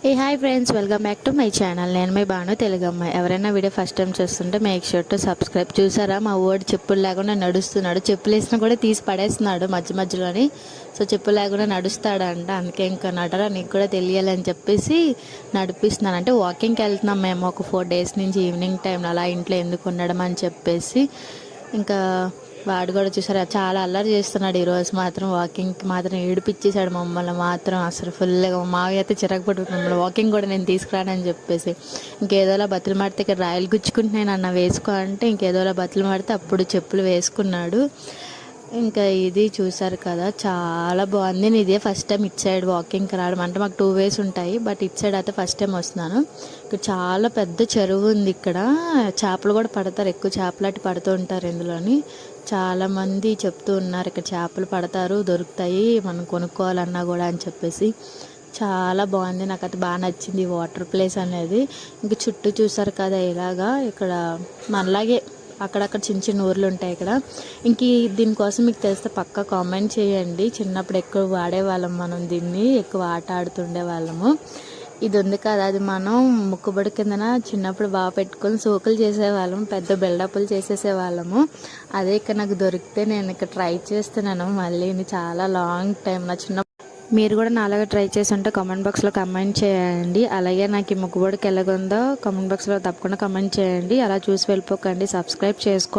A hi friends, welcome back to my channel. నేను మీ బాను తెలుగు అమ్మాయి. ఎవరైనా వీడియో ఫస్ట్ టైం చూస్తుంటే మేక్ షూర్ టు సబ్స్క్రైబ్. చూసారా మా వర్డ్ చెప్పులు లేకుండా నడుస్తున్నాడు. చెప్పులు వేసినా కూడా తీసి పడేస్తున్నాడు మధ్యలోని. సో చెప్పులు లేకుండా నడుస్తాడంట. అందుకే ఇంకా నడరా నీకు కూడా తెలియాలని చెప్పేసి నడిపిస్తున్నాను. అంటే వాకింగ్కి వెళ్తున్నాం మేము ఒక 4 days నుంచి ఈవినింగ్ టైంలో. అలా ఇంట్లో ఎందుకు ఉండడం అని చెప్పేసి ఇంకా వాడు కూడా చూసారా చాలా అల్లరి చేస్తున్నాడు. ఈరోజు మాత్రం వాకింగ్కి మాత్రం ఏడిపించేశాడు మమ్మల్ని మాత్రం. అసలు ఫుల్గా మావి అయితే చిరాకు పట్టుకుంటు మమ్మల్ని వాకింగ్ కూడా నేను తీసుకురానని చెప్పేసి ఇంకేదోలా బతులు మాడితే ఇక్కడ రాయలు గుచ్చుకుంటున్నాను అన్న వేసుకో అంటే ఇంకేదోలా బతులు మాడితే అప్పుడు చెప్పులు వేసుకున్నాడు. ఇంకా ఇది చూసారు కదా, చాలా బాగుంది. నేను ఇదే ఫస్ట్ టైం ఇటు సైడ్ వాకింగ్కి రావడం. అంటే మాకు 2 ways ఉంటాయి, బట్ ఇటు సైడ్ అయితే ఫస్ట్ టైం వస్తున్నాను. ఇక్కడ చాలా పెద్ద చెరువు ఉంది. ఇక్కడ చేపలు కూడా పడతారు, ఎక్కువ చేపలాంటి పడుతూ ఉంటారు ఇందులోని. చాలామంది చెప్తూ ఉన్నారు ఇక్కడ చేపలు పడతారు, దొరుకుతాయి, మనం కొనుక్కోవాలన్నా కూడా అని చెప్పేసి. చాలా బాగుంది, నాకు అది బాగా నచ్చింది వాటర్ ప్లేస్ అనేది. ఇంక చుట్టూ చూసారు కదా ఇలాగా, ఇక్కడ మనలాగే అక్కడక్కడ చిన్న చిన్న ఊర్లు ఉంటాయి ఇక్కడ. ఇంక దీనికోసం మీకు తెలిస్తే పక్కా కామెంట్ చేయండి. చిన్నప్పుడు ఎక్కువ వాడేవాళ్ళం మనం దీన్ని, ఎక్కువ ఆట ఆడుతుండే వాళ్ళము. ఇది ఉంది కదా, అది మనం ముక్కుబడి కిందన చిన్నప్పుడు బాగా పెట్టుకొని సోకులు చేసేవాళ్ళము, పెద్ద బిల్డప్లు చేసేసేవాళ్ళము. అదే ఇక్కడ నాకు దొరికితే నేను ఇక్కడ ట్రై చేస్తున్నాను మళ్ళీ. చాలా లాంగ్ టైం నా చిన్న. మీరు కూడా నాలాగా ట్రై చేసి ఉంటే కామెంట్ బాక్స్లో కమెంట్ చేయండి. అలాగే నాకు ఈ ముక్కుబడికి ఎలాగుందో కామెంట్ బాక్స్లో తప్పకుండా కమెంట్ చేయండి. అలా చూసి వెళ్ళిపోకండి, సబ్స్క్రైబ్ చేసుకోండి.